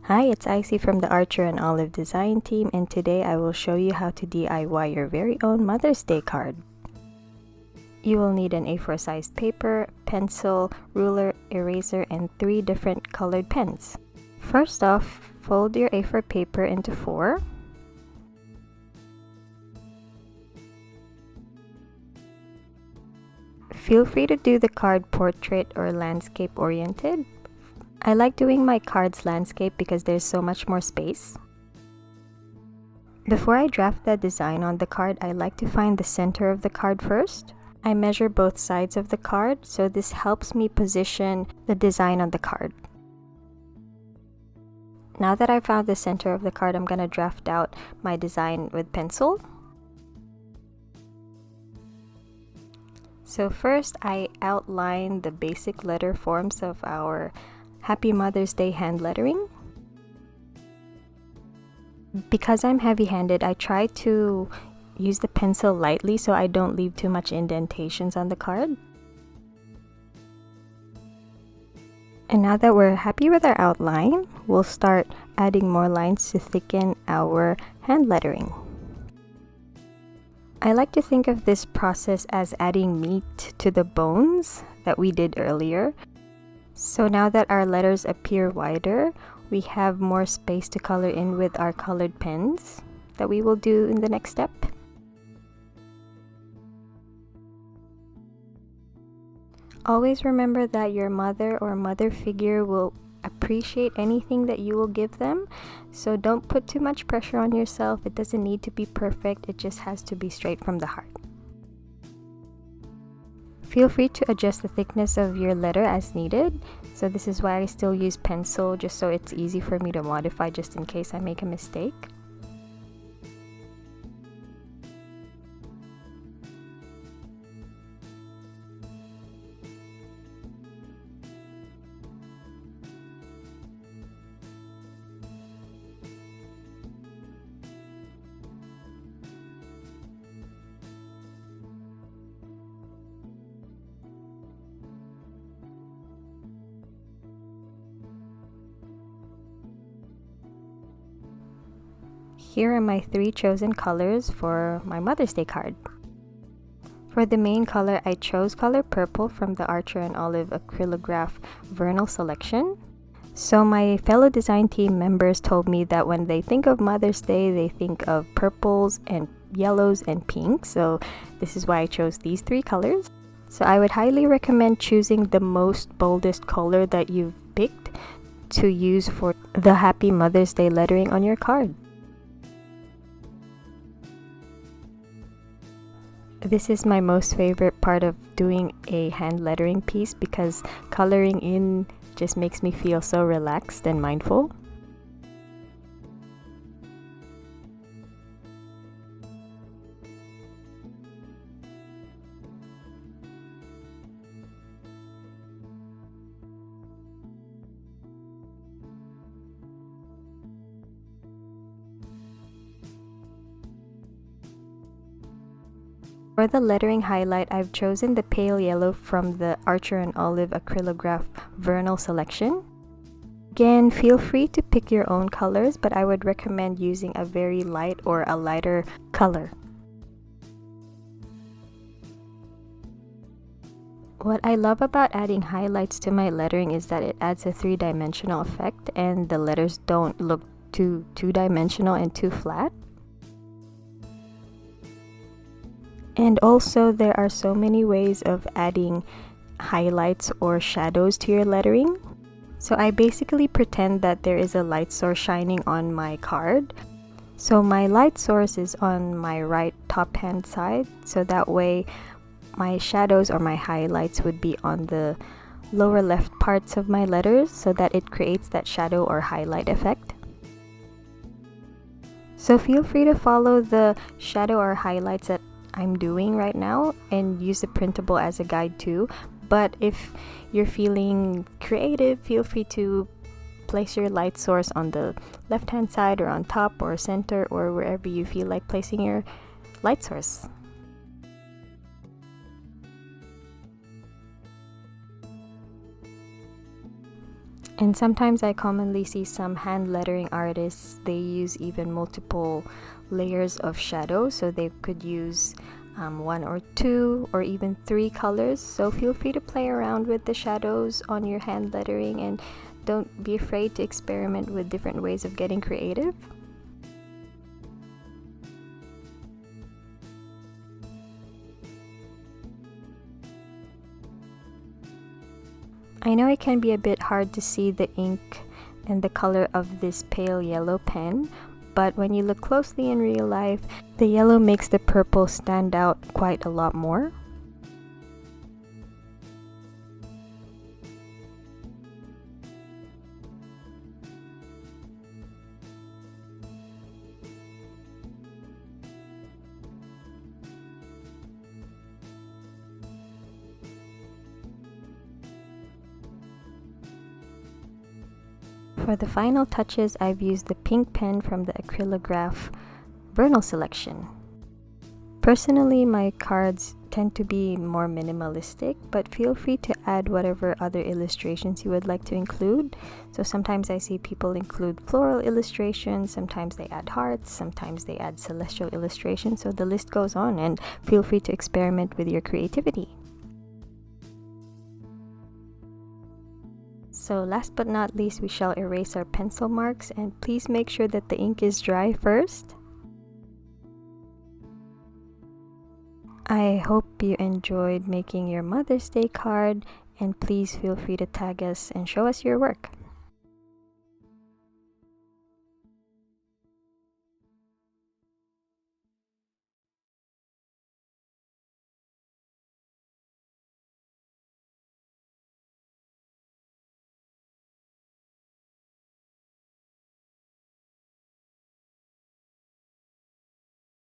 Hi, it's Icy from the Archer and Olive design team, and today I will show you how to DIY your very own Mother's Day card. You will need an A4 sized paper, pencil, ruler, eraser, and 3 different colored pens. First off, fold your A4 paper into 4. Feel free to do the card portrait or landscape oriented. I like doing my cards landscape because there's so much more space. Before I draft the design on the card, I like to find the center of the card first. I measure both sides of the card, so this helps me position the design on the card. Now that I found the center of the card, I'm going to draft out my design with pencil. So first, I outline the basic letter forms of our Happy Mother's Day hand lettering. Because I'm heavy-handed, I try to use the pencil lightly so I don't leave too much indentations on the card. And now that we're happy with our outline, we'll start adding more lines to thicken our hand lettering. I like to think of this process as adding meat to the bones that we did earlier. So now that our letters appear wider, we have more space to color in with our colored pens that we will do in the next step. Always remember that your mother or mother figure will appreciate anything that you will give them, so don't put too much pressure on yourself. It doesn't need to be perfect, it just has to be straight from the heart. Feel free to adjust the thickness of your letter as needed. So this is why I still use pencil, just so it's easy for me to modify just in case I make a mistake. Here are my 3 chosen colors for my Mother's Day card. For the main color, I chose color purple from the Archer and Olive Acrylograph Vernal Selection. So my fellow design team members told me that when they think of Mother's Day, they think of purples and yellows and pinks. So this is why I chose these 3 colors. So I would highly recommend choosing the most boldest color that you've picked to use for the Happy Mother's Day lettering on your card. This is my most favorite part of doing a hand lettering piece because coloring in just makes me feel so relaxed and mindful. For the lettering highlight, I've chosen the pale yellow from the Archer and Olive Acrylograph Vernal Selection. Again, feel free to pick your own colors, but I would recommend using a very light or a lighter color. What I love about adding highlights to my lettering is that it adds a 3-dimensional effect and the letters don't look too two-dimensional and too flat. And also, there are so many ways of adding highlights or shadows to your lettering. So I basically pretend that there is a light source shining on my card. So my light source is on my right top hand side, so that way my shadows or my highlights would be on the lower left parts of my letters, so that it creates that shadow or highlight effect. So feel free to follow the shadow or highlights that I'm doing right now and use the printable as a guide too. But if you're feeling creative, feel free to place your light source on the left hand side or on top or center or wherever you feel like placing your light source. And sometimes I commonly see some hand lettering artists, they use even multiple layers of shadow, so they could use one or two or even three colors. So feel free to play around with the shadows on your hand lettering and don't be afraid to experiment with different ways of getting creative. I know it can be a bit hard to see the ink and the color of this pale yellow pen, but when you look closely in real life, the yellow makes the purple stand out quite a lot more. For the final touches, I've used the pink pen from the Acrylograph Vernal selection. Personally, my cards tend to be more minimalistic, but feel free to add whatever other illustrations you would like to include. So sometimes I see people include floral illustrations, sometimes they add hearts, sometimes they add celestial illustrations, so the list goes on, and feel free to experiment with your creativity. So last but not least, we shall erase our pencil marks, and please make sure that the ink is dry first. I hope you enjoyed making your Mother's Day card, and please feel free to tag us and show us your work.